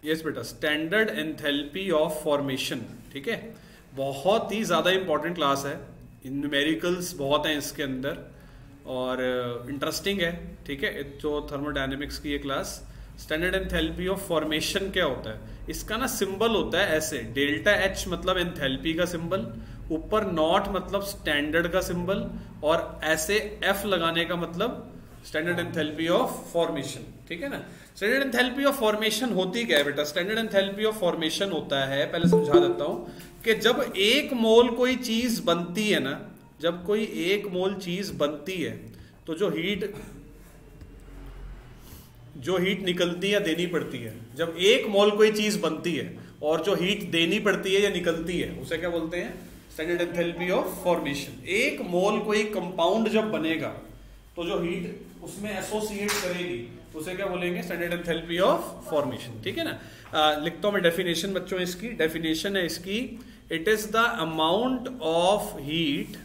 Yes बेटा, standard enthalpy of formation. ठीक है, बहुत ही ज़्यादा इंपॉर्टेंट क्लास है, न्यूमेरिकल्स बहुत हैं इसके अंदर और इंटरेस्टिंग है। ठीक है, जो थर्मोडायनेमिक्स की ये class, standard enthalpy of formation क्या होता है, इसका ना सिंबल होता है ऐसे, डेल्टा एच मतलब एंथैल्पी का सिंबल, ऊपर नॉट मतलब स्टैंडर्ड का सिंबल, और ऐसे एफ लगाने का मतलब स्टैंडर्ड एंथैल्पी ऑफ फॉर्मेशन। ठीक है ना। स्टैंडर्ड एंथैल्पी ऑफ फॉर्मेशन होती क्या है बेटा? स्टैंडर्ड एंथैल्पी ऑफ फॉर्मेशन होता है, पहले समझा देता हूं, कि जब एक मोल कोई चीज बनती है ना, जब कोई एक मोल चीज बनती है तो जो हीट निकलती है या देनी पड़ती है, जब एक मोल कोई चीज बनती है और जो हीट देनी पड़ती है या निकलती है, उसे क्या बोलते हैं? Standard enthalpy of formation. एक मोल कोई कंपाउंड जब बनेगा तो जो हीट उसमें एसोसिएट करेगी उसे क्या बोलेंगे? Standard enthalpy of formation. ठीक है ना। लिखता हूं मैं डेफिनेशन बच्चों, इसकी डेफिनेशन है इसकी, it is the amount of heat,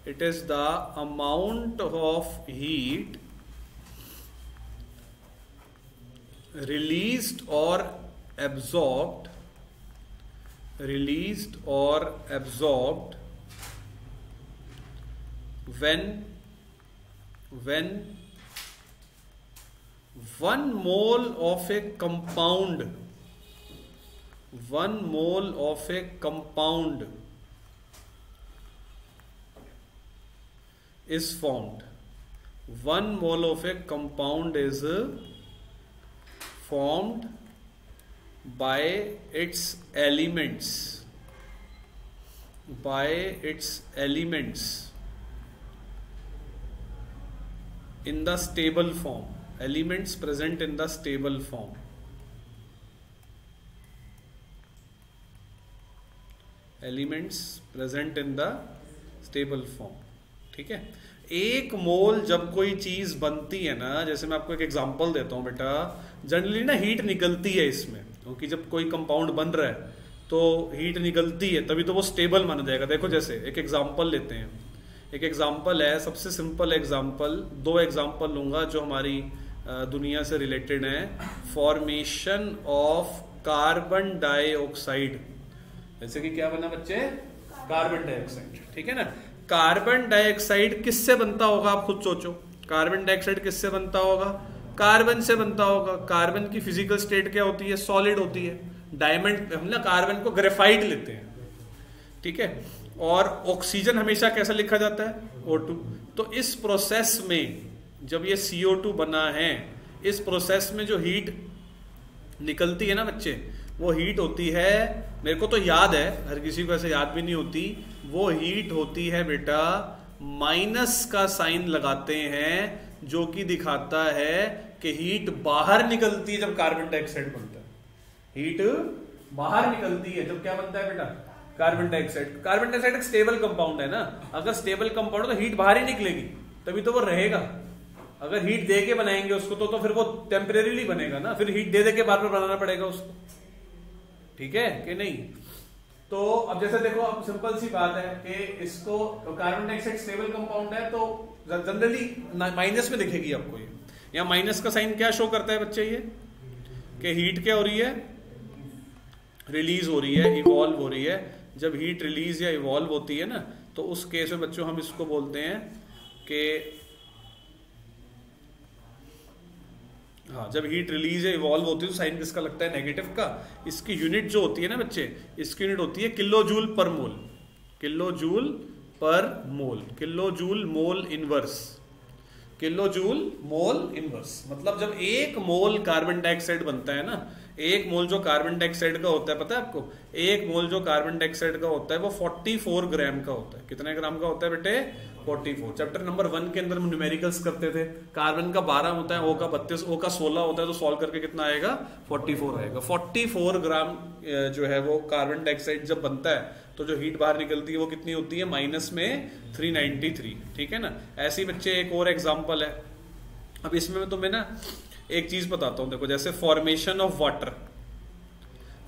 it is the amount of heat released or absorbed when one mole of a compound is formed. One mole of a compound is formed by its elements in the stable form, elements present in the stable form, elements present in the stable form। ठीक है, एक मोल जब कोई चीज बनती है ना, जैसे मैं आपको एक एग्जांपल देता हूं बेटा, जनरली ना हीट निकलती है इसमें, क्योंकि जब कोई कंपाउंड बन रहा है तो हीट निकलती है, तभी तो वो स्टेबल माना जाएगा। देखो जैसे एक एग्जांपल लेते हैं, एक एग्जांपल है, सबसे सिंपल एग्जांपल, दो एग्जांपल लूंगा जो हमारी दुनिया से रिलेटेड है। फॉर्मेशन ऑफ कार्बन डाइऑक्साइड, जैसे कि क्या बना बच्चे? Carbon dioxide. ठीक है ना। कार्बन डाइऑक्साइड किससे बनता होगा? आप खुद सोचो, कार्बन डाइऑक्साइड किससे बनता होगा? कार्बन से बनता होगा। कार्बन की फिजिकल स्टेट क्या होती है? सॉलिड होती है। डायमंड, हम ना कार्बन को ग्रेफाइट लेते हैं। ठीक है, और ऑक्सीजन हमेशा कैसा लिखा जाता है? O2। तो इस प्रोसेस में जब ये CO2 बना है, इस प्रोसेस में जो हीट निकलती है ना बच्चे, वो हीट होती है, मेरे को तो याद है, हर किसी को ऐसे याद भी नहीं होती, वो हीट होती है बेटा, माइनस का साइन लगाते हैं जो कि दिखाता है कि हीट बाहर निकलती है जब कार्बन डाइऑक्साइड बनता है। हीट बाहर निकलती है जब क्या बनता है बेटा? Carbon dioxide. कार्बन डाइऑक्साइड एक स्टेबल कंपाउंड है ना, अगर स्टेबल कंपाउंड है तो हीट बाहर ही निकलेगी, तभी तो वो रहेगा। अगर हीट दे के बनाएंगे उसको तो फिर वो टेम्परेरीली बनेगा ना, फिर हीट दे के बार बार बनाना पड़ेगा उसको। ठीक है कि नहीं? तो अब जैसे देखो, अब सिंपल सी बात है कि इसको, कार्बन डाइऑक्साइड स्टेबल कंपाउंड है तो जनरली माइनस में दिखेगी आपको ये। या माइनस का साइन क्या शो करता है बच्चे? ये कि हीट क्या हो रही है? रिलीज हो रही है, इवॉल्व हो रही है। जब हीट रिलीज या इवॉल्व होती है ना, तो उस केस में बच्चों हम इसको बोलते हैं कि हाँ, जब हीट रिलीज या इवॉल्व होती है तो साइन किसका लगता है? नेगेटिव का। इसकी यूनिट जो होती है ना बच्चे, इसकी यूनिट होती है किलो जूल पर मोल, किलो जूल पर mole, kilo joule mole inverse, kilo joule mole inverse. मतलब जब एक मोल कार्बन डाइऑक्साइड बनता है ना, एक मोल जो कार्बन डाइऑक्साइड का होता है, पता है आपको? एक मोल जो कार्बन डाइऑक्साइड का होता है वो 44 ग्राम का होता है। कितने ग्राम का होता है बेटे? 44। चैप्टर नंबर 1 के अंदर हम न्यूमेरिकल्स करते थे, कार्बन का 12 होता है, O का 32, O का 16 होता है, तो सॉल्व करके कितना आएगा? 44 आएगा। 44 ग्राम जो है वो कार्बन डाइऑक्साइड जब बनता है तो जो हीट बाहर निकलती है वो कितनी होती है? माइनस में 393। ठीक है ना। ऐसे ही बच्चे एक और एग्जाम्पल है, अब इसमें मैं तुम्हें ना एक चीज बताता हूं। देखो जैसे formation of water,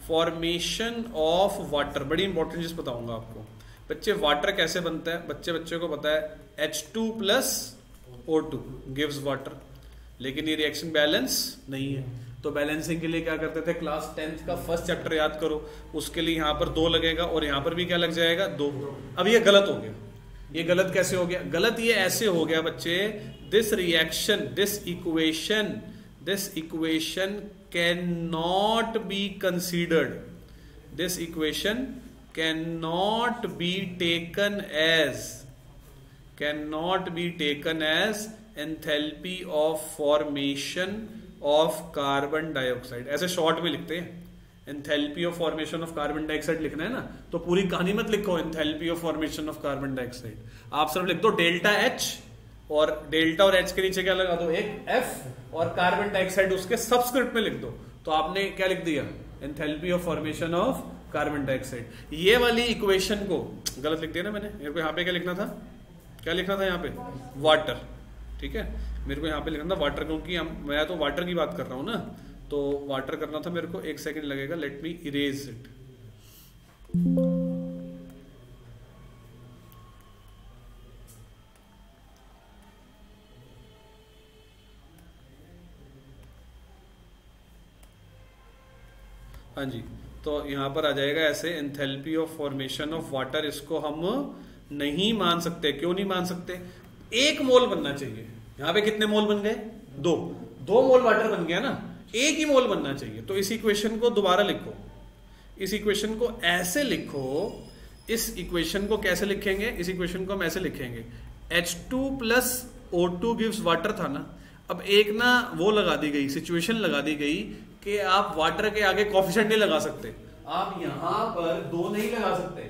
formation of water बड़ी इंपॉर्टेंट चीज बताऊंगा आपको। बच्चे वाटर कैसे बनता है? बच्चे को पता है H2 plus O2 gives water, लेकिन ये रिएक्शन बैलेंस नहीं है। तो बैलेंसिंग के लिए क्या करते थे, क्लास 10th का फर्स्ट चैप्टर याद करो, उसके लिए यहाँ पर 2 लगेगा और यहाँ पर भी क्या लग जाएगा 2। अब ये गलत हो गया। ये गलत कैसे हो गया? गलत ये ऐसे हो गया बच्चे, this reaction, this equation can not be considered, this equation can not be taken as enthalpy of formation of carbon dioxide. ऐसे शॉर्ट में लिखते हैं, enthalpy of formation of carbon dioxide लिखना है ना, तो पूरी कहानी मत लिखो enthalpy of formation of carbon dioxide, आप सिर्फ लिख दो डेल्टा एच, और डेल्टा और एच के नीचे क्या लगा दो, एक एफ, और कार्बन डाइऑक्साइड उसके सबस्क्रिप्ट में लिख दो। तो आपने क्या लिख दिया, enthalpy of formation of carbon dioxide. ये वाली इक्वेशन को गलत लिख दिया ना मैंने, मेरे को यहाँ पे क्या लिखना था, यहाँ पे वाटर, ठीक है, मेरे को यहाँ पे लिखना था वाटर, क्योंकि मैं तो वाटर की बात कर रहा हूं ना, तो वाटर करना था मेरे को। 1 सेकेंड लगेगा, लेट मी इरेज इट। हाँ जी, तो यहां पर आ जाएगा ऐसे, enthalpy of formation of water. इसको हम नहीं मान सकते। क्यों नहीं मान सकते? 1 मोल बनना चाहिए। यहां पे कितने मोल बन गए? 2 मोल वाटर बन गया ना, 1 ही मोल बनना चाहिए। तो इस इक्वेशन को दोबारा लिखो, इस इक्वेशन को ऐसे लिखो। इस इक्वेशन को कैसे लिखेंगे? इस इक्वेशन को हम ऐसे लिखेंगे, H2 plus O2 gives water था ना। अब एक ना वो लगा दी गई, सिचुएशन लगा दी गई कि आप वाटर के आगे कोफिशिएंट नहीं लगा सकते। आप यहां पर 2 नहीं लगा सकते,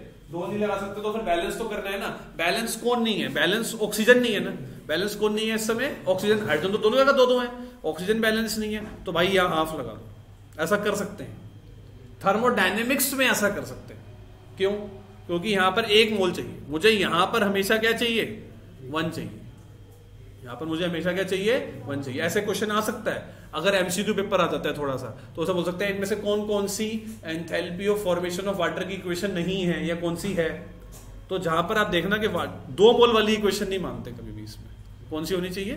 तो फिर बैलेंस तो करना है ना। बैलेंस कौन नहीं है? बैलेंस ऑक्सीजन नहीं है ना। बैलेंस कौन नहीं है इस समय? ऑक्सीजन। हाइड्रोजन तो दोनों जगह 2-2 है, ऑक्सीजन बैलेंस नहीं है, तो भाई यहां हाफ लगा दो। ऐसा कर सकते हैं, थर्मोडायनेमिक्स में ऐसा कर सकते हैं। क्यों? क्योंकि यहां पर 1 मोल चाहिए, मुझे यहां पर हमेशा क्या चाहिए? 1 चाहिए। यहां पर मुझे हमेशा क्या चाहिए? 1 चाहिए। ऐसे क्वेश्चन आ सकता है अगर एमसीक्यू पेपर आ जाता है थोड़ा सा, तो ऐसा बोल सकते हैं इनमें से कौन कौन सी enthalpy of formation of water की इक्वेशन नहीं है या कौन सी है। तो जहां पर आप देखना कि 2 मोल वाली इक्वेशन नहीं मानते कभी भी। इसमें कौन सी होनी चाहिए?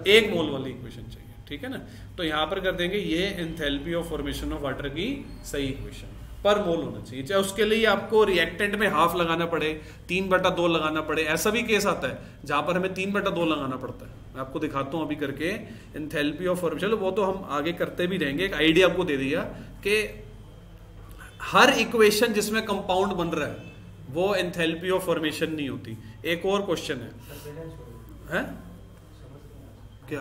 1 मोल वाली इक्वेशन चाहिए, ठीक है ना। तो यहां पर कर देंगे ये enthalpy of formation of water की सही इक्वेशन पर मोल होना चाहिए। चाहे उसके लिए आपको रिएक्टेंट में हाफ लगाना पड़े, 3/2 लगाना पड़े। ऐसा भी केस आता है जहां पर हमें 3/2 लगाना पड़ता है। मैं आपको दिखाता हूं अभी करके एंथैल्पी ऑफ फॉर्मेशन। वो तो हम आगे करते भी रहेंगे। एक आइडिया आपको दे दिया कि हर इक्वेशन जिसमें कंपाउंड बन रहा है वो एंथैल्पी ऑफ फॉर्मेशन नहीं होती। एक और क्वेश्चन है क्या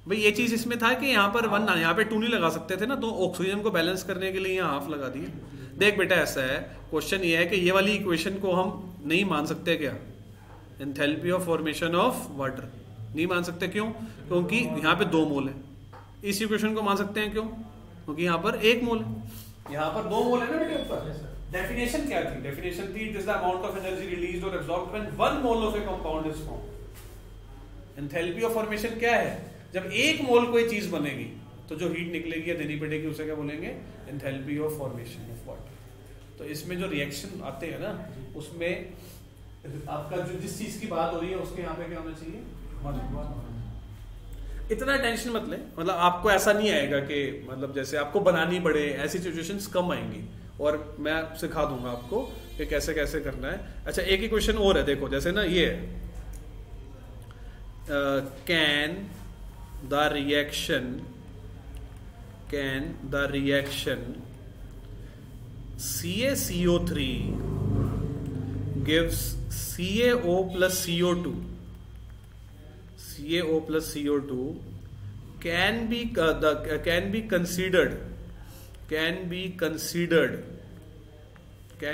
भाई, ये चीज इसमें था कि यहाँ पर 1, यहाँ पे 2 नहीं लगा सकते थे ना, तो ऑक्सीजन को बैलेंस करने के लिए यहाँ हाफ लगा दिए। देख बेटा, ऐसा है, क्वेश्चन ये है कि ये वाली इक्वेशन को हम नहीं मान सकते क्या? Enthalpy of formation of water नहीं मान सकते। क्यों? क्योंकि यहाँ पे 2 मोल है। इस इक्वेशन को मान सकते हैं, क्यों? क्योंकि यहाँ पर 1 मोल है, यहाँ पर 2 मोल है ना बेटे ऊपर। डेफिनेशन क्या थी? डेफिनेशन थी, it is the amount of energy released और absorbed when 1 mole of a compound is formed. Enthalpy of formation क्या है? जब 1 मोल कोई चीज बनेगी तो जो हीट निकलेगी या देनी पड़ेगी उसे क्या बोलेंगे? Enthalpy of formation of water. तो इसमें जो रिएक्शन आते हैं ना, उसमें आपका जो जिस चीज की बात हो रही है उसके यहाँ पे क्या होना चाहिए? 1। इतना टेंशन मत ले, मतलब आपको ऐसा नहीं आएगा कि मतलब जैसे आपको बनानी पड़े, ऐसी सिचुएशंस कम आएंगी और मैं सिखा दूंगा आपको कि कैसे कैसे करना है। अच्छा, एक ही क्वेश्चन और है, देखो जैसे ना ये can the reaction CaCO3 gives CaO plus CO2 can be considered can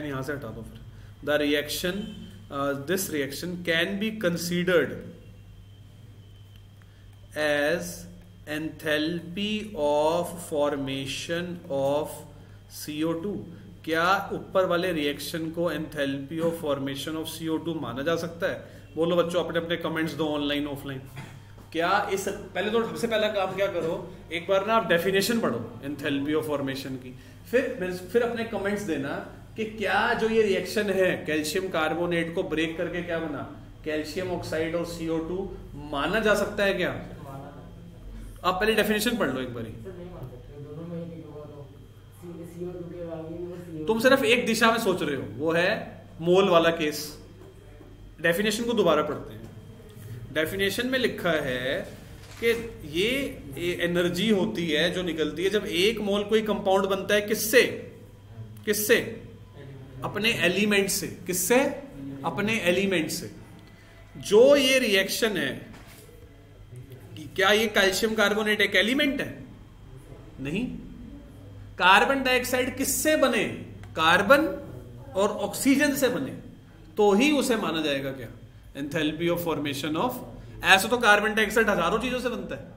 यहां से हटा दो फिर। the reaction this reaction can be considered as enthalpy of formation of CO2। क्या ऊपर वाले रिएक्शन को enthalpy of formation of CO2 माना जा सकता है? बोलो बच्चों, अपने अपने कमेंट्स दो, ऑनलाइन ऑफलाइन। क्या इस पहले तो सबसे पहला काम क्या करो, एक बार ना आप डेफिनेशन पढ़ो एंथैल्पी ऑफ फॉर्मेशन की, फिर अपने कमेंट्स देना कि क्या जो ये रिएक्शन है कैल्शियम कार्बोनेट को ब्रेक करके क्या बना, कैल्शियम ऑक्साइड और CO2 माना जा सकता है क्या? आप पहले डेफिनेशन पढ़ लो एक बारी। तुम सिर्फ एक दिशा में सोच रहे हो, वो है मोल वाला केस। डेफिनेशन को दोबारा पढ़ते हैं। डेफिनेशन में लिखा है कि ये एनर्जी होती है जो निकलती है जब एक मोल कोई कंपाउंड बनता है। किससे? किससे? अपने एलिमेंट से। किससे? अपने एलिमेंट से। जो ये रिएक्शन है, क्या ये कैल्शियम कार्बोनेट एक एलिमेंट है? नहीं। कार्बन डाइऑक्साइड किससे बने? कार्बन और ऑक्सीजन से बने, तो ही उसे माना जाएगा क्या? Enthalpy of formation of. ऐसे तो कार्बन डाइऑक्साइड हजारों चीजों से बनता है,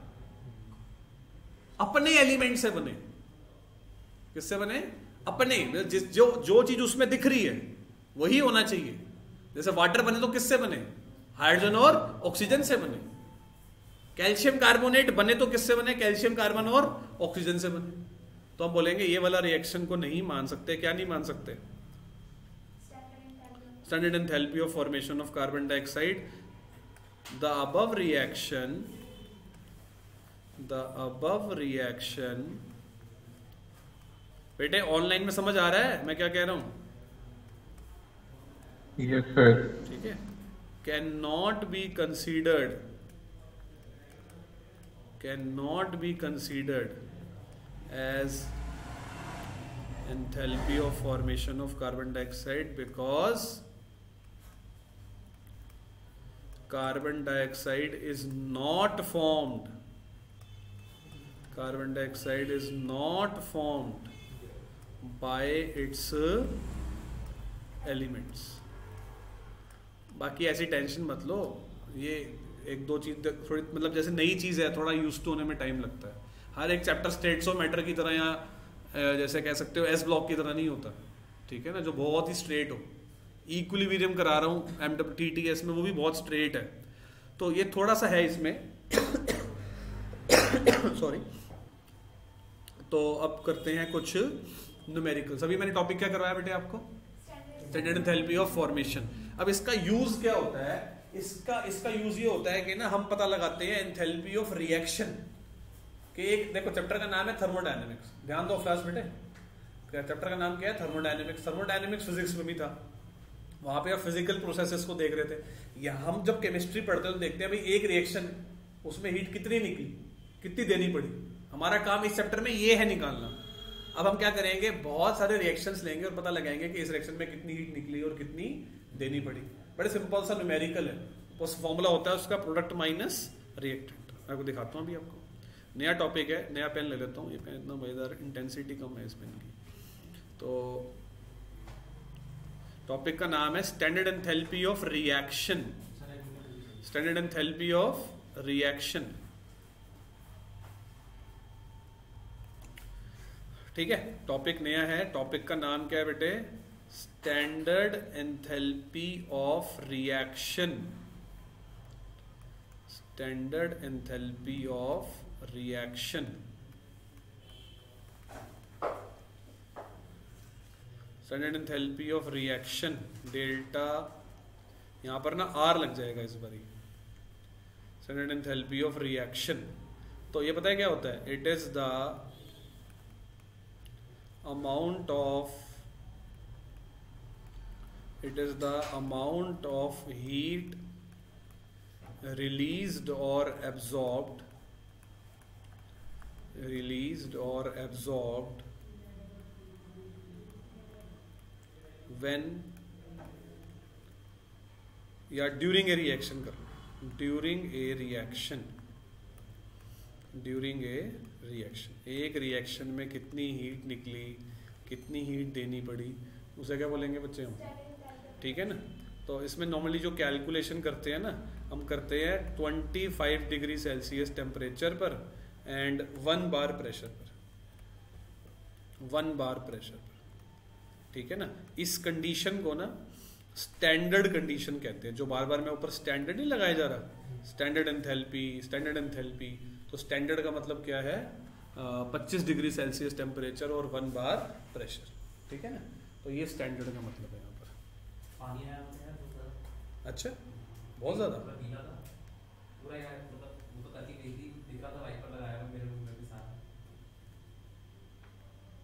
अपने एलिमेंट से बने। किससे बने? अपने। जो चीज उसमें दिख रही है वही होना चाहिए। जैसे वाटर बने तो किससे बने? हाइड्रोजन और ऑक्सीजन से बने। कैल्शियम कार्बोनेट बने तो किससे बने? कैल्शियम कार्बन और ऑक्सीजन से बने। तो हम बोलेंगे ये वाला रिएक्शन को नहीं मान सकते। क्या नहीं मान सकते? Standard enthalpy of formation of carbon dioxide. The above reaction बेटे ऑनलाइन में समझ आ रहा है मैं क्या कह रहा हूं? Yes sir. ठीक है। Can not be considered as enthalpy of formation of carbon dioxide because carbon dioxide is not formed by its elements। बाकी ऐसी टेंशन मत लो, ये एक दो चीज थोड़ी मतलब जैसे नई चीज है, थोड़ा यूज टू होने में टाइम लगता है। हर एक चैप्टर स्टेट्स ऑफ मैटर की तरह या जैसे कह सकते हो एस ब्लॉक की तरह नहीं होता। ठीक है ना, जो बहुत ही स्ट्रेट हो। इक्विलिब्रियम करा रहा हूँ MTTS में, वो भी बहुत स्ट्रेट है। तो ये थोड़ा सा है इसमें सॉरी। तो अब करते हैं कुछ न्यूमेरिकल्स। अभी मैंने टॉपिक क्या करवाया बेटे आपको? Standard enthalpy of formation. अब इसका यूज क्या होता है? इसका यूज ये होता है कि ना हम पता लगाते हैं एंथैल्पी ऑफ रिएक्शन कि एक देखो चैप्टर का नाम है थर्मोडायनेमिक्स। ध्यान दो फ्लास बेटे, चैप्टर का नाम क्या है? थर्मोडायनेमिक्स। थर्मोडायनेमिक्स फिजिक्स में भी था, वहां पे आप फिजिकल प्रोसेसेस को देख रहे थे। या हम जब केमिस्ट्री पढ़ते हैं तो देखते हैं भाई एक रिएक्शन, उसमें हीट कितनी निकली, कितनी देनी पड़ी। हमारा काम इस चैप्टर में ये है निकालना। अब हम क्या करेंगे? बहुत सारे रिएक्शंस लेंगे और पता लगाएंगे कि इस रिएक्शन में कितनी हीट निकली और कितनी देनी पड़ी। बड़े सिंपल सा न्यूमेरिकल है। उस फॉर्मूला होता है उसका प्रोडक्ट माइनस रिएक्टेंट। मैं आपको दिखाता हूँ अभी आपको। नया टॉपिक है, नया पेन ले लेता हूँ। ये पेन इतना मजेदार, इंटेंसिटी कम है इस पेन की। तो टॉपिक का नाम है standard enthalpy of reaction. Standard enthalpy of reaction. ठीक है, टॉपिक नया है। टॉपिक का नाम क्या है बेटे? Standard enthalpy of reaction. Standard enthalpy of reaction. Standard enthalpy of reaction delta, यहां पर ना आर लग जाएगा इस बारी। Standard enthalpy of reaction. तो ये पता है क्या होता है? It is the amount of heat released or absorbed when या during a reaction एक रिएक्शन में कितनी हीट निकली, कितनी हीट देनी पड़ी, उसे क्या बोलेंगे बच्चे हम? ठीक है ना। तो इसमें नॉर्मली जो कैलकुलेशन करते हैं ना, हम करते हैं 25 डिग्री सेल्सियस टेम्परेचर पर एंड 1 बार प्रेशर पर। ठीक है ना। इस कंडीशन को ना स्टैंडर्ड कंडीशन कहते हैं। जो बार बार मैं ऊपर स्टैंडर्ड नहीं लगाया जा रहा, स्टैंडर्ड एंथैल्पी। तो स्टैंडर्ड का मतलब क्या है? 25 डिग्री सेल्सियस टेम्परेचर और 1 बार प्रेशर। ठीक है ना। तो ये स्टैंडर्ड का मतलब है यहाँ पर। पानी आया था अच्छा, बहुत ज्यादा पूरा यार, मतलब वो तो गई थी, दिख रहा था वाइपर लगाया हुआ मेरे रूम में भी साथ।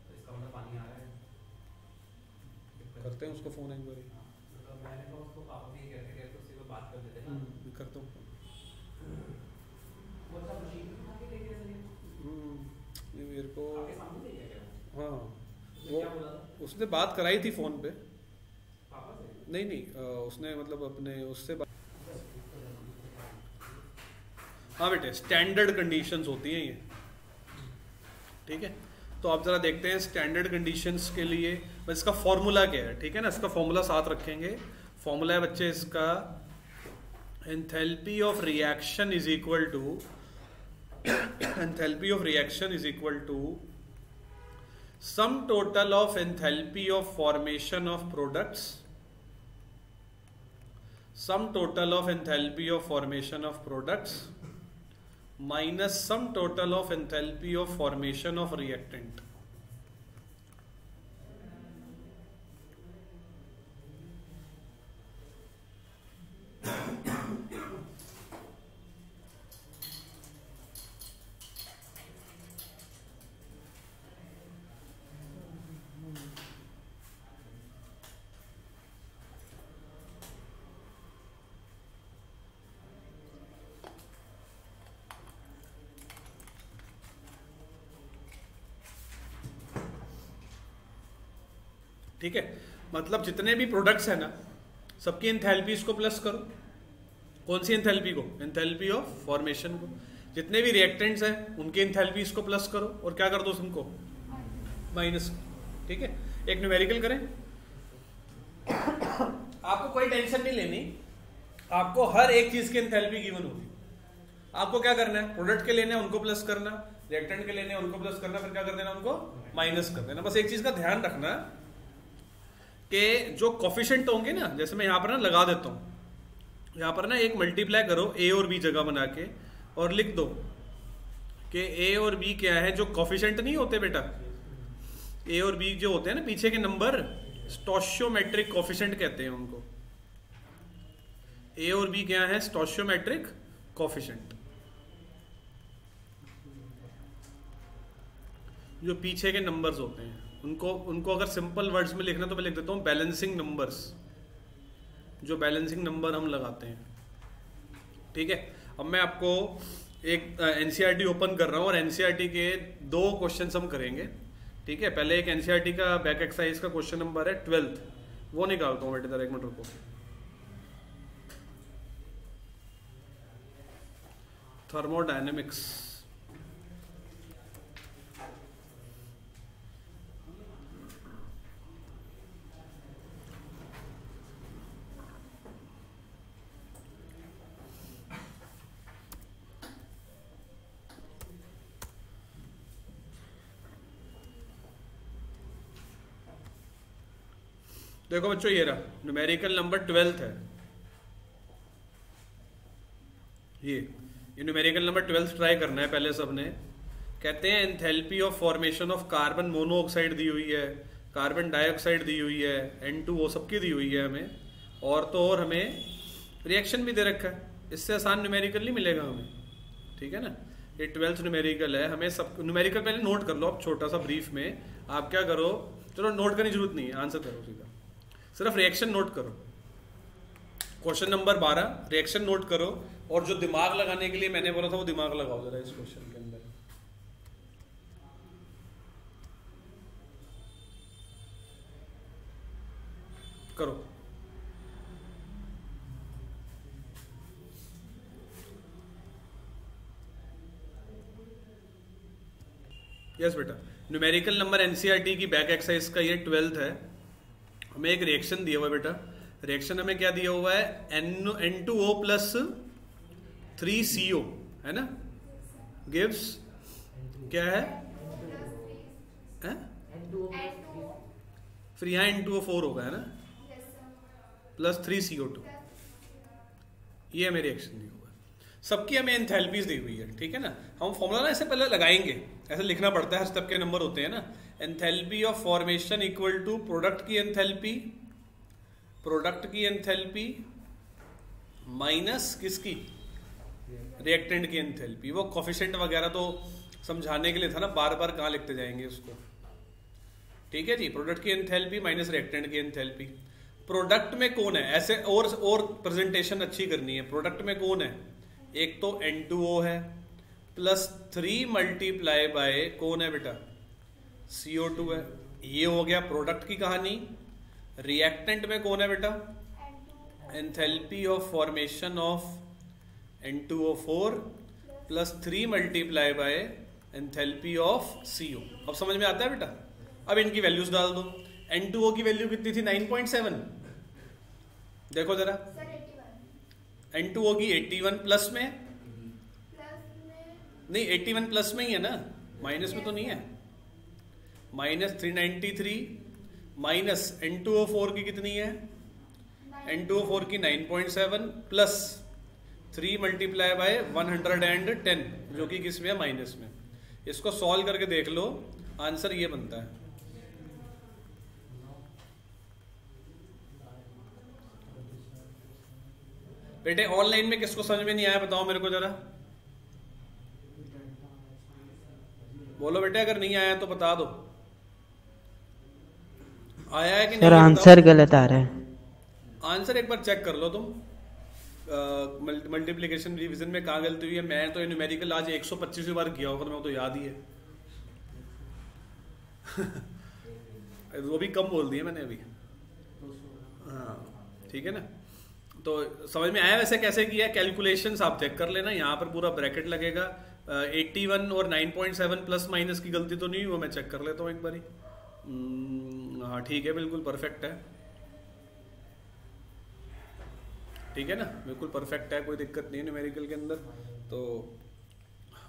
तो इसका मतलब करते हैं उसको फ़ोन एक बार। मतलब मैंने कहा उसको पापा भी कहते कहते उससे कोई बात कर देते हैं ना। करता हूँ वो सब मशीन में उठा के लेके चले ये मेरे को। आपके सामने ले गया क्या हाँ उसने वो क्या बोला था उसने बात कराई थी फ़ोन पे। पापा से? नहीं नहीं उसने मतलब अपने उससे बात। हाँ बेटे स्टैंडर्ड कंडीशंस होती हैं ये, ठीक है। तो आप ज़रा देखते हैं स्टैंडर्ड कंडीशंस के लिए बस इसका फॉर्मूला क्या है, ठीक है ना। इसका फॉर्मूला साथ रखेंगे। फॉर्मूला है बच्चे इसका, enthalpy of reaction is equal to enthalpy of reaction is equal to sum total of enthalpy of formation of products, sum total of enthalpy of formation of products minus sum total of enthalpy of formation of reactant. ठीक है, मतलब जितने भी products है ना सबकी enthalpies को plus करो। कौन सी एंथैल्पी को? एंथैल्पी ऑफ फॉर्मेशन को। जितने भी रिएक्टेंट्स हैं उनकी एंथैल्पीज को प्लस करो और क्या कर दो उनको माइनस। ठीक है, एक न्यूमेरिकल करें। आपको कोई टेंशन नहीं लेनी, आपको हर एक चीज की एंथैल्पी गिवन होगी। आपको क्या करना है, प्रोडक्ट के लेने हैं उनको प्लस करना, रिएक्टेंट के लेने हैं उनको प्लस करना, फिर क्या कर देना उनको माइनस कर देना। बस एक चीज का ध्यान रखना कि जो कोफिशिएंट होंगे ना, जैसे मैं यहां पर ना लगा देता हूं, यहां पर ना एक मल्टीप्लाई करो ए और बी जगह बना के और लिख दो कि ए और बी क्या है। जो कोफिशिएंट नहीं होते बेटा, ए और बी जो होते हैं ना पीछे के नंबर, स्टोशियोमेट्रिक कोफिशिएंट कहते हैं उनको। ए और बी क्या है? Stoichiometric coefficient. जो पीछे के नंबर्स होते हैं उनको अगर सिंपल वर्ड्स में लिखना तो मैं लिख देता हूं बैलेंसिंग नंबर्स, जो बैलेंसिंग नंबर हम लगाते हैं। ठीक है, अब मैं आपको एक एनसीईआरटी ओपन कर रहा हूं और एनसीईआरटी के 2 क्वेश्चंस हम करेंगे। ठीक है, पहले एक एनसीईआरटी का बैक एक्सरसाइज का क्वेश्चन नंबर है 12th, वो निकालता हूं बेटे, जरा एक मिनट रुको। थर्मोडायनेमिक्स। देखो बच्चों, ये रहा न्यूमेरिकल नंबर 12th है ये न्यूमेरिकल नंबर 12th ट्राई करना है पहले सबने। कहते हैं enthalpy of formation of carbon monoxide दी हुई है, कार्बन डाइऑक्साइड दी हुई है, N2O सबकी दी हुई है हमें, और तो और हमें रिएक्शन भी दे रखा है। इससे आसान न्यूमेरिकल नहीं मिलेगा हमें। ठीक है ना, ये 12th न्यूमेरिकल है। हमें सब न्यूमेरिकल पहले नोट कर लो आप, छोटा सा ब्रीफ में। आप क्या करो, चलो नोट करने की जरूरत नहीं है, आंसर करो सीधा, सिर्फ रिएक्शन नोट करो। क्वेश्चन नंबर 12 रिएक्शन नोट करो, और जो दिमाग लगाने के लिए मैंने बोला था वो दिमाग लगाओ जरा इस क्वेश्चन के अंदर। करो। यस बेटा, न्यूमेरिकल नंबर एनसीईआरटी की बैक एक्सरसाइज का ये 12th है। हमें एक रिएक्शन दिया हुआ है बेटा। रिएक्शन हमें क्या दिया हुआ है? N2O प्लस 3CO है ना, गिव्स क्या है? फिर यहाँ N2O4 होगा है ना, प्लस 3CO2। ये हमें रिएक्शन दी हुआ है। सबकी हमें एंथैल्पीज दी हुई है। ठीक है ना, हम फॉर्मूला ना ऐसे पहले लगाएंगे, ऐसे लिखना पड़ता है, हर स्टेप के नंबर होते हैं ना। Enthalpy of formation equal to product की एंथैल्पी, प्रोडक्ट की एंथैल्पी माइनस किसकी? रिएक्टेंट की एंथैल्पी। वो कोफिशिएंट वगैरह तो समझाने के लिए था ना, बार बार कहाँ लिखते जाएंगे उसको। ठीक है जी, प्रोडक्ट की एंथैल्पी माइनस रिएक्टेंट की एंथैल्पी। प्रोडक्ट में कौन है, ऐसे और प्रेजेंटेशन अच्छी करनी है। प्रोडक्ट में कौन है, एक तो N2O है प्लस 3 मल्टीप्लाई बाय कौन है बेटा, CO2 है। ये हो गया प्रोडक्ट की कहानी। रिएक्टेंट में कौन है बेटा, enthalpy of formation of N2O4 plus 3 multiply by enthalpy of CO। अब समझ में आता है बेटा। अब इनकी वैल्यूज डाल दो। N2O की वैल्यू कितनी थी, 9.7। देखो जरा, N2O की 81 प्लस में नहीं, 81 प्लस में ही है ना, माइनस में तो नहीं है। माइनस 393 माइनस N2O4 की कितनी है, N2O4 की 9.7 प्लस 3 मल्टीप्लाई बाय 110 जो कि किस में है, माइनस में। इसको सॉल्व करके देख लो, आंसर ये बनता है। बेटे ऑनलाइन में किसको समझ में नहीं आया बताओ मेरे को जरा, बोलो बेटे, अगर नहीं आया तो बता दो। आया है कि सर नहीं, आंसर गलत आ रहा है। आंसर एक बार चेक कर लो तुम। मल्टीप्लिकेशन रिवीजन में कहाँ गलती हुई है। मैं तो ये न्यूमेरिकल आज 125 बार किया होगा, तो मेरे को तो याद ही है। वो भी कम बोल दिए मैंने अभी। हाँ ठीक है ना, तो समझ में आया वैसे कैसे किया। कैलकुलेशंस आप चेक कर लेना, यहाँ पर पूरा ब्रैकेट लगेगा। 81 और 9.7 प्लस माइनस की गलती तो नहीं हुई, वो मैं चेक कर लेता हूँ एक बारी। हाँ ठीक है, बिल्कुल परफेक्ट है। ठीक है ना, बिल्कुल परफेक्ट है, कोई दिक्कत नहीं है न्यूमेरिकल के अंदर। तो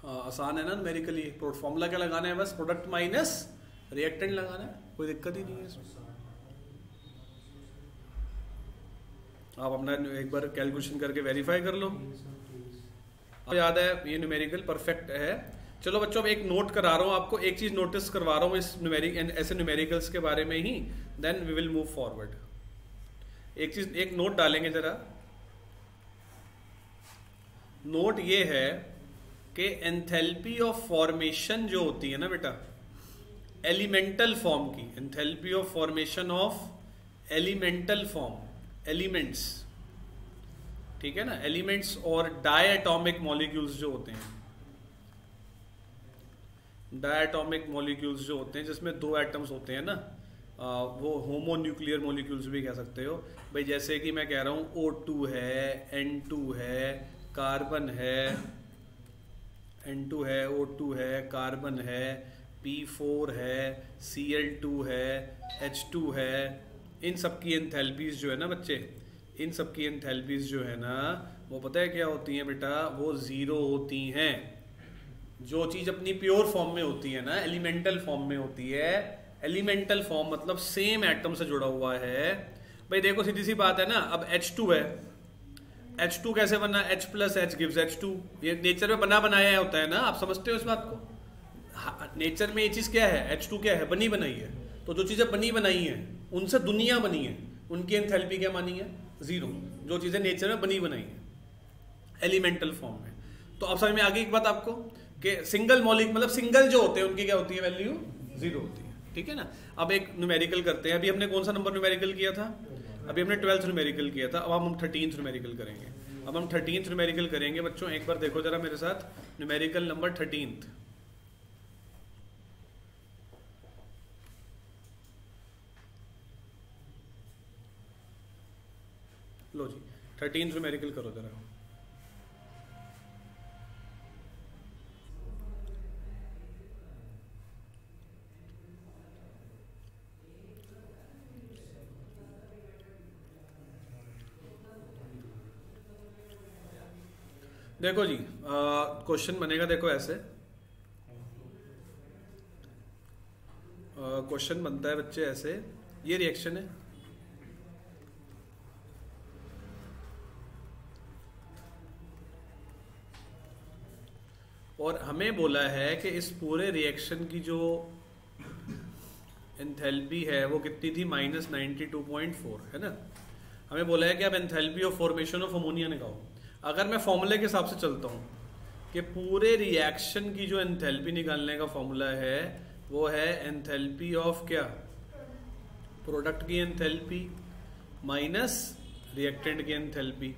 आसान है ना न्यूमेरिकली। फॉर्मूला क्या लगाना है, बस प्रोडक्ट माइनस रिएक्टेंट लगाना है, कोई दिक्कत ही नहीं है इसमें। आप अपना एक बार कैलकुलेशन करके वेरीफाई कर लो। अब याद है ये न्यूमेरिकल परफेक्ट है। चलो बच्चों, अब एक नोट करा रहा हूँ आपको, एक चीज नोटिस करवा रहा हूँ इस ऐसे न्यूमेरिकल्स के बारे में ही, then we will move forward. एक चीज, एक नोट डालेंगे जरा। नोट ये है कि एंथैल्पी ऑफ फॉर्मेशन जो होती है ना बेटा, एलिमेंटल फॉर्म की, enthalpy of formation of elemental form, elements, ठीक है ना, एलिमेंट्स और डायटोमिक मॉलिक्यूल्स जो होते हैं, डायटोमिक मॉलिक्यूल्स जो होते हैं जिसमें 2 एटम्स होते हैं ना, वो होमोन्यूक्लियर मॉलिक्यूल्स भी कह सकते हो भाई। जैसे कि मैं कह रहा हूं O2 है, N2 है, कार्बन है, N2 है, O2 है, कार्बन है, P4 है, Cl2 है, H2 है। इन सब की एंथैल्पीज जो है ना बच्चे, इन सब की एंथैल्पीज जो है ना, वो पता है क्या होती हैं बेटा, वो 0 होती हैं। जो चीज अपनी प्योर फॉर्म में होती है ना, एलिमेंटल फॉर्म में होती है। एलिमेंटल फॉर्म मतलब सेम एटम से जुड़ा हुआ है। भाई देखो सीधी सी बात है ना, अब H2 है, H2 कैसे बना, H plus H gives H2। ये नेचर में बना बनाया होता है ना, आप समझते हो इस बात को। नेचर में ये चीज क्या है, H2 क्या है, बनी बनाई है। तो जो चीजें बनी बनाई हैं उनसे दुनिया बनी है, उनकी एंथैल्पी क्या मानी है, 0। जो चीजें नेचर में बनी बनाई है एलिमेंटल फॉर्म में। तो अब समझ में आ गई एक बात आपको कि सिंगल मॉलिक्यूल मतलब सिंगल जो होते हैं उनकी क्या होती है, वैल्यू 0 होती है। ठीक है ना। अब एक न्यूमेरिकल करते हैं। अभी हमने कौन सा नंबर न्यूमेरिकल किया था, अभी हमने 12th न्यूमेरिकल किया था। अब हम 13th न्यूमेरिकल करेंगे। अब हम 13th न्यूमेरिकल करेंगे बच्चों। एक बार देखो जरा मेरे साथ, न्यूमेरिकल नंबर 13th। लो जी, 13th न्यूमेरिकल करो जरा। देखो जी, क्वेश्चन बनेगा, देखो ऐसे क्वेश्चन बनता है बच्चे ऐसे। ये रिएक्शन है, और हमें बोला है कि इस पूरे रिएक्शन की जो एंथैल्पी है वो कितनी थी, -92.4 है ना। हमें बोला है कि अब enthalpy of formation of ammonia निकालो। अगर मैं फॉर्मूले के हिसाब से चलता हूँ कि पूरे रिएक्शन की जो एंथैल्पी निकालने का फॉर्मूला है वो है एंथैल्पी ऑफ क्या, प्रोडक्ट की एंथैल्पी माइनस रिएक्टेंट की एंथैल्पी।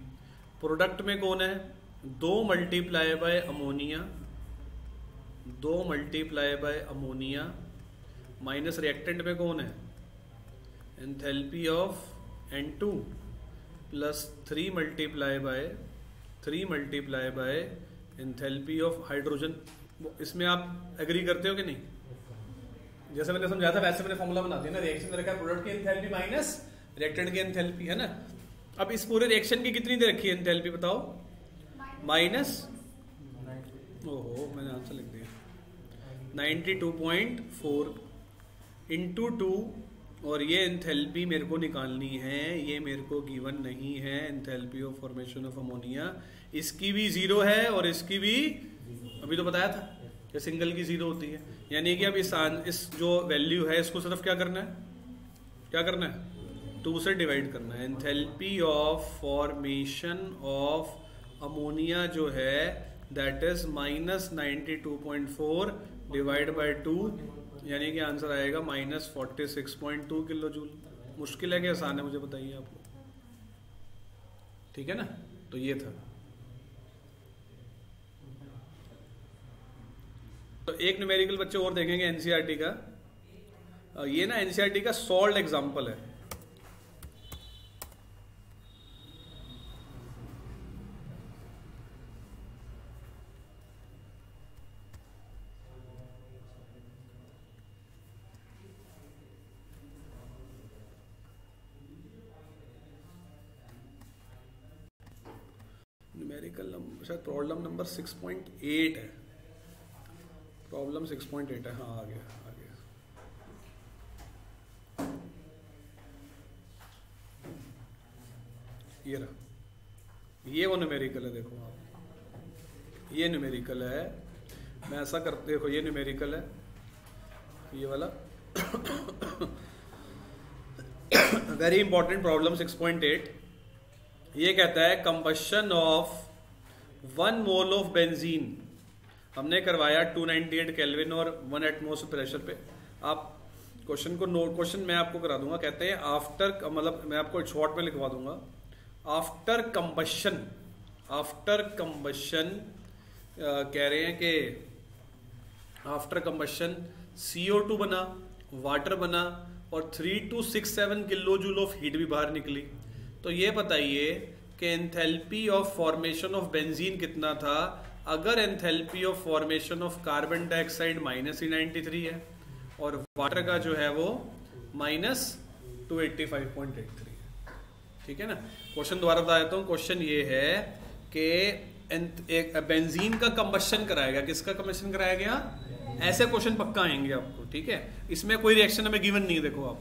प्रोडक्ट में कौन है, 2 multiply by ammonia, 2 multiply by ammonia minus reactant में कौन है, enthalpy of N2 plus 3 multiply by enthalpy of hydrogen. इसमें आप एग्री करते हो कि नहीं? जैसे मैंने समझाया था वैसे मैंने फॉर्मूला बना दिया ना, रिएक्शन में रखा है प्रोडक्ट की एंथैल्पी माइनस रिएक्टेंट की एंथैल्पी, है ना। अब इस पूरे रिएक्शन की कितनी दे रखी है एंथैल्पी बताओ, माइनस, ओहो मैंने आंसर लिख दिया, 92.4 इंटू 2, और ये एंथैल्पी मेरे को निकालनी है, ये मेरे को गिवन नहीं है, enthalpy of formation of ammonia. इसकी भी 0 है और इसकी भी, अभी तो बताया था कि सिंगल की 0 होती है। यानी कि अब इस जो वैल्यू है इसको सिर्फ क्या करना है, 2 से डिवाइड करना है। Enthalpy of formation of ammonia जो है that is minus 92.4 divide by 2, यानी कि आंसर आएगा माइनस 46.2 किलो जूल। मुश्किल है कि आसान है, मुझे बताइए आपको, ठीक है ना। तो ये था। तो एक न्यूमेरिकल बच्चे और देखेंगे एनसीईआरटी का, ये ना एनसीईआरटी का सॉल्व एग्जांपल है। न्यूमेरिकल नंबर शायद प्रॉब्लम नंबर 6.8 है, प्रॉब्लम 6.8 है। हाँ आ गया। ये रहा, ये वो न्यूमेरिकल है, देखो आप, ये न्यूमेरिकल है। मैं ऐसा करते, देखो ये न्यूमेरिकल है, ये वाला वेरी इंपॉर्टेंट प्रॉब्लम 6.8। ये कहता है combustion of 1 mole of benzene, हमने करवाया 298 केल्विन और 1 एटमॉस्फेयर प्रेशर पे। आप क्वेश्चन को नोट, क्वेश्चन मैं आपको करा दूंगा। कहते हैं आफ्टर, मतलब मैं आपको शॉर्ट में लिखवा दूंगा, आफ्टर कंबशन कह रहे हैं कि आफ्टर कंबशन CO2 बना, वाटर बना और 3267 किलो जूल ऑफ हीट भी बाहर निकली। तो ये बताइए कि enthalpy of formation of benzene कितना था अगर enthalpy of formation of carbon dioxide -393 है और वाटर का जो है वो -285.83 है। ठीक है ना। क्वेश्चन दोबारा बता देता हूँ। क्वेश्चन ये है कि एक बेंजीन का कंबशन कराया गया, किसका कंबशन कराया गया, ऐसे क्वेश्चन पक्का आएंगे आपको। ठीक है, इसमें कोई रिएक्शन हमें गिवन नहीं है। देखो आप,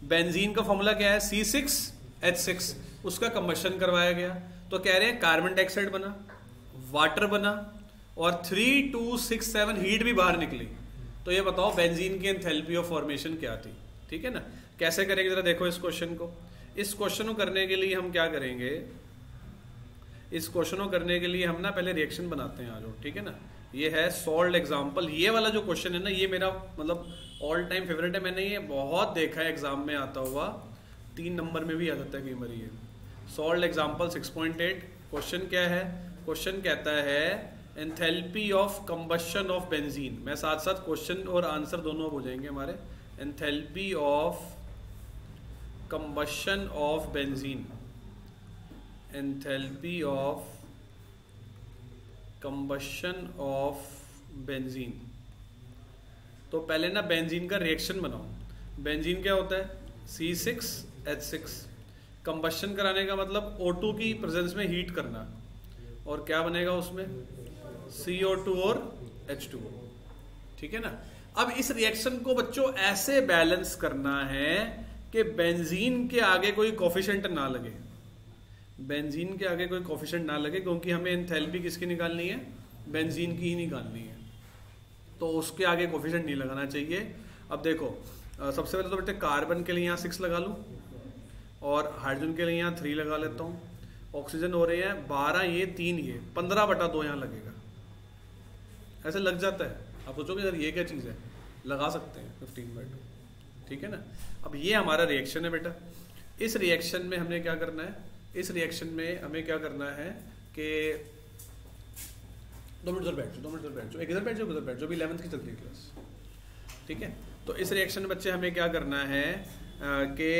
बेंजीन का फॉर्मूला क्या है, C6H6, उसका कंबशन करवाया गया। तो कह रहे हैं कार्बन डाइऑक्साइड बना, वाटर बना और 3267 हीट भी बाहर निकली। तो ये बताओ बेंजीन की एंथैल्पी ऑफ फॉर्मेशन क्या थी। ठीक है ना। कैसे करेंगे जरा देखो इस क्वेश्चन को। इस क्वेश्चन को करने के लिए हम क्या करेंगे, इस क्वेश्चन को करने के लिए हम ना पहले रिएक्शन बनाते हैं। आ जाओ, ठीक है ना। ये है सॉल्व एग्जाम्पल। ये वाला जो क्वेश्चन है ना, ये मेरा मतलब ऑल टाइम फेवरेट है। मैंने ये बहुत देखा है एग्जाम में आता हुआ, 3 नंबर में भी आ जाता है कई बार। ये सॉल्व एग्जाम्पल 6.8। क्वेश्चन क्या है, क्वेश्चन कहता है enthalpy of combustion of benzene. मैं साथ साथ क्वेश्चन और आंसर दोनों हो जाएंगे हमारे। Enthalpy of combustion of benzene, enthalpy of combustion of benzene. तो पहले ना बेंजीन का रिएक्शन बनाओ। बेंजीन क्या होता है, C6H6। कंबशन कराने का मतलब O2 की प्रेजेंस में हीट करना, और क्या बनेगा उसमें, CO2 और H2O। ठीक है ना। अब इस रिएक्शन को बच्चों ऐसे बैलेंस करना है कि बेंजीन के आगे कोई कोफिशिएंट ना लगे, बेंजीन के आगे कोई कोफिशिएंट ना लगे, क्योंकि हमें एंथैल्पी किसकी निकालनी है, बेंजीन की ही निकालनी है। तो उसके आगे कोफिशिएंट नहीं लगाना चाहिए। अब देखो, सबसे पहले तो बेटे कार्बन के लिए यहाँ 6 लगा लूँ और हाइड्रोजन के लिए यहाँ 3 लगा लेता हूँ। ऑक्सीजन हो रहे हैं 12, ये 3, ये 15/2 यहाँ लगेगा। ऐसे लग जाता है। आप सोचोगे यार ये क्या चीज़ है, लगा सकते हैं 15/2, ठीक है ना। अब ये हमारा रिएक्शन है बेटा। इस रिएक्शन में हमने क्या करना है, इस रिएक्शन में हमें क्या करना है कि 2 मिनट बैठ जाओ, एक इधर बैठ जाओ, भी 11th की चलती है क्लास, ठीक है। तो इस रिएक्शन में बच्चे हमें क्या करना है कि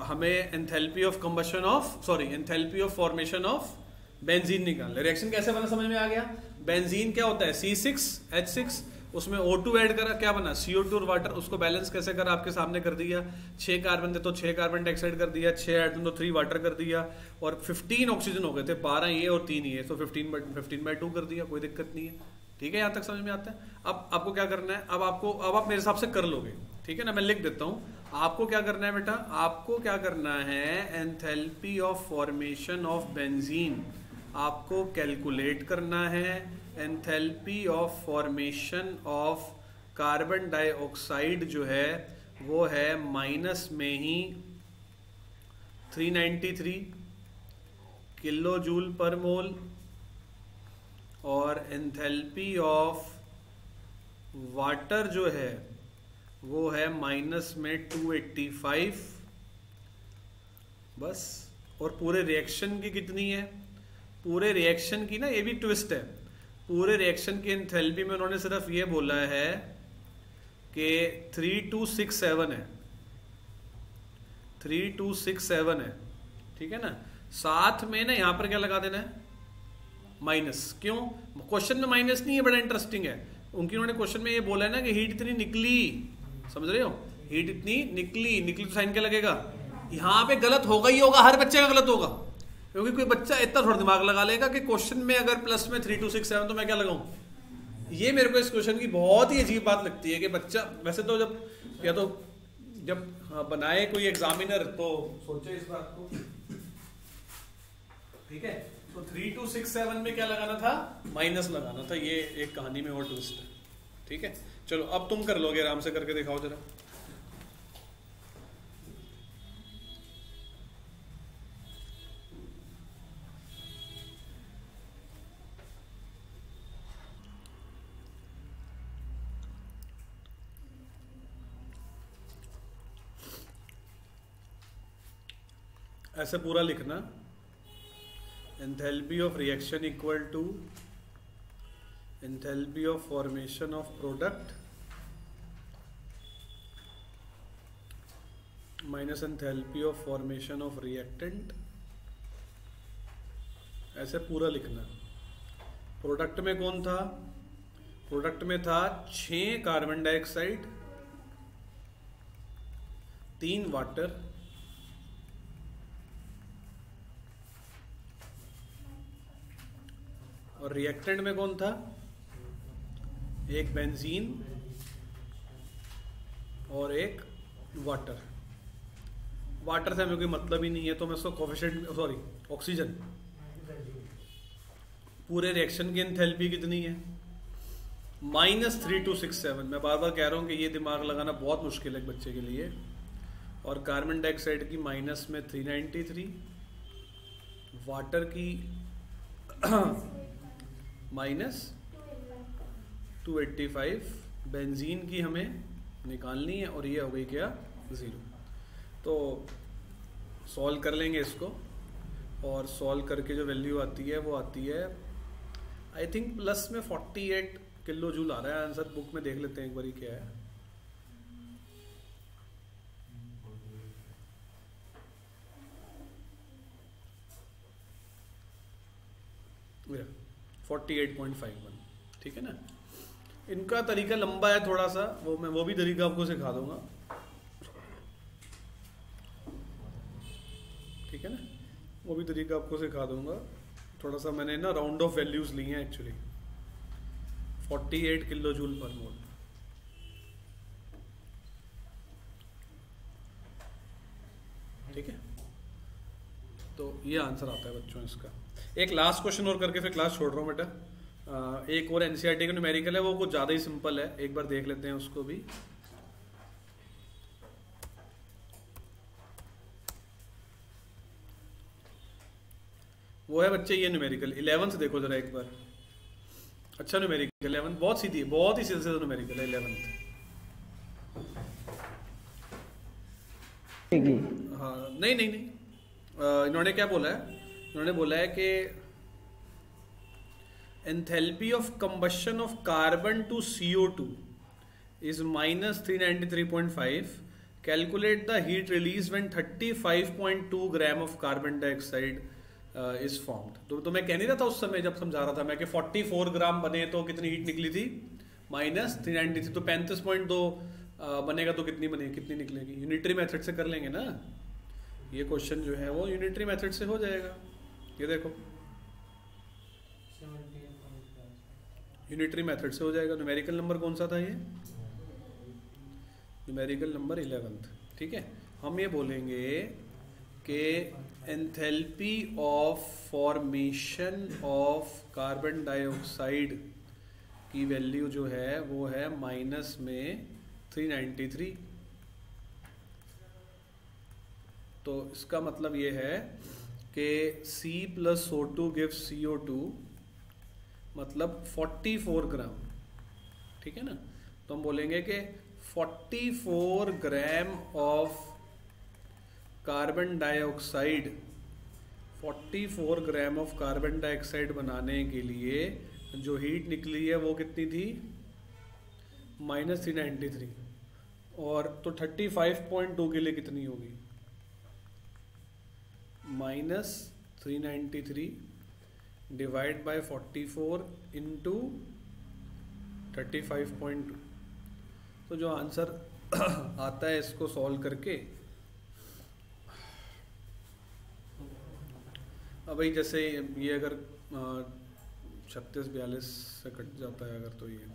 हमें enthalpy of combustion of enthalpy of formation of benzene निकालना है। रिएक्शन कैसे बना समझ में आ गया। बेंजीन क्या होता है, C6H6, उसमें O2 ऐड करा, क्या बना CO2 और वाटर। उसको बैलेंस कैसे करा, आपके सामने कर दिया। 6 कार्बन थे तो 6 कार्बन डाइऑक्साइड कर दिया, 6 हाइड्रोजन तो 3 वाटर कर दिया, और 15 ऑक्सीजन हो गए थे, 12 ये और 3 ये, तो 15/2 कर दिया, कोई दिक्कत नहीं है, ठीक है। यहाँ तक समझ में आता है। अब आपको क्या करना है, अब आप मेरे हिसाब से कर लोगे, ठीक है ना। मैं लिख देता हूँ, आपको क्या करना है बेटा, आपको क्या करना है, enthalpy of formation of benzene आपको कैलकुलेट करना है। Enthalpy of formation of carbon dioxide जो है वो है माइनस में ही 393 किलो जूल पर मोल, और एंथैल्पी ऑफ वाटर जो है वो है माइनस में 285, बस। और पूरे रिएक्शन की कितनी है, पूरे रिएक्शन की ना, ये भी ट्विस्ट है, पूरे रिएक्शन की एंथैल्पी में उन्होंने सिर्फ ये बोला है कि 3267 है, 3267 है, ठीक है ना। साथ में ना यहाँ पर क्या लगा देना है, माइनस। क्यों, क्वेश्चन में माइनस नहीं है, बड़ा इंटरेस्टिंग है। उन्होंने क्वेश्चन में ये बोला है ना कि हीट इतनी निकली, समझ रहे हो, हीट इतनी निकली तो साइन क्या लगेगा, यहाँ पे गलत होगा ही होगा, हर बच्चे का गलत होगा, क्योंकि कोई बच्चा इतना थोड़ा दिमाग लगा लेगा कि क्वेश्चन में अगर प्लस में 3267 तो मैं क्या लगाऊं। ये मेरे को इस क्वेश्चन की बहुत ही अजीब बात लगती है कि बच्चा, वैसे तो जब बनाए कोई एग्जामिनर तो सोचे इस बात को, ठीक है। तो 3267 में क्या लगाना था, माइनस लगाना था। ये एक कहानी में और ट्विस्ट है, ठीक है। चलो अब तुम कर लोगे, आराम से करके दिखाओ जरा। ऐसे पूरा लिखना, enthalpy of reaction equal to enthalpy of formation of product minus enthalpy of formation of reactant, ऐसे पूरा लिखना। प्रोडक्ट में कौन था, प्रोडक्ट में था 6 कार्बन डाइऑक्साइड, 3 वाटर, और रिएक्टेंट में कौन था, 1 बेंजीन और 1 वाटर। वाटर से हमें कोई मतलब ही नहीं है, तो मैं उसको कोफिशिएंट ऑक्सीजन। पूरे रिएक्शन की एंथैल्पी कितनी है, -3267। मैं बार बार कह रहा हूं कि ये दिमाग लगाना बहुत मुश्किल है बच्चे के लिए। और कार्बन डाइऑक्साइड की माइनस में 393, वाटर की -285, बेंजीन की हमें निकालनी है, और ये हो गई क्या, 0। तो सॉल्व कर लेंगे इसको, और सॉल्व करके जो वैल्यू आती है वो आती है आई थिंक प्लस में 48 किलो जूल आ रहा है आंसर। बुक में देख लेते हैं एक बार क्या है। 48.51, ठीक है ना। इनका तरीका लंबा है थोड़ा सा, वो भी तरीका आपको सिखा दूंगा, ठीक है ना। वो भी तरीका आपको सिखा दूंगा। थोड़ा सा मैंने ना राउंड ऑफ वैल्यूज ली हैं एक्चुअली। 48 किलो जूल पर मोल, ठीक है। तो ये आंसर आता है बच्चों इसका। एक लास्ट क्वेश्चन और करके फिर क्लास छोड़ रहा हूँ बेटा। एक और एनसीईआरटी का न्यूमेरिकल है, वो कुछ ज़्यादा ही सिंपल है, एक बार देख लेते हैं उसको भी। वो है बच्चे ये न्यूमेरिकल 11th देखो जरा एक बार। अच्छा न्यूमेरिकल 11th बहुत सीधी है, बहुत ही सीधा न्यूमेरिकल है 11th। हाँ नहीं नहीं नहीं, इन्होंने क्या बोला है, इन्होंने बोला है कि enthalpy of combustion of carbon to CO2 is -393.5. Calculate the heat release when 35.2 gram of carbon dioxide is formed. तो मैं कह नहीं रहा था उस समय जब समझा रहा था मैं कि 44 ग्राम बने तो कितनी हीट निकली थी, -393, तो 35.2 बनेगा तो कितनी निकलेगी। यूनिटरी मेथड से कर लेंगे ना ये क्वेश्चन जो है वो यूनिटरी मेथड से हो जाएगा। ये देखो यूनिटरी मेथड से हो जाएगा। न्यूमेरिकल नंबर कौन सा था ये, न्यूमेरिकल नंबर 11th। ठीक है, हम ये बोलेंगे कि enthalpy of formation of carbon dioxide की वैल्यू जो है वो है माइनस में 393। तो इसका मतलब ये है कि C + O2 गिव्स CO2 मतलब 44 ग्राम। ठीक है ना, तो हम बोलेंगे कि 44 ग्राम of carbon dioxide, 44 gram of carbon dioxide बनाने के लिए जो हीट निकली है वो कितनी थी, -393। और तो 35.2 के लिए कितनी होगी, -393 डिवाइड बाय 44 इंटू 35.2। तो जो आंसर आता है इसको सॉल्व करके, अब भाई जैसे ये अगर 36-42 से कट जाता है अगर, तो ये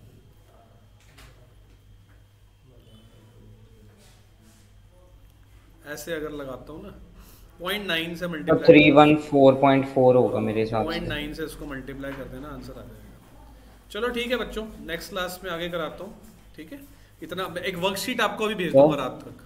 ऐसे अगर लगाता हूँ ना 0.9 से मल्टीप्लाई, 314.4 होगा मेरे हिसाब से। 0.9 से इसको मल्टीप्लाई कर देना, आंसर आ जाएगा। चलो ठीक है बच्चों, नेक्स्ट क्लास में आगे कराता हूँ। ठीक है, इतना एक वर्कशीट आपको भी भेज दूंगा रात तक।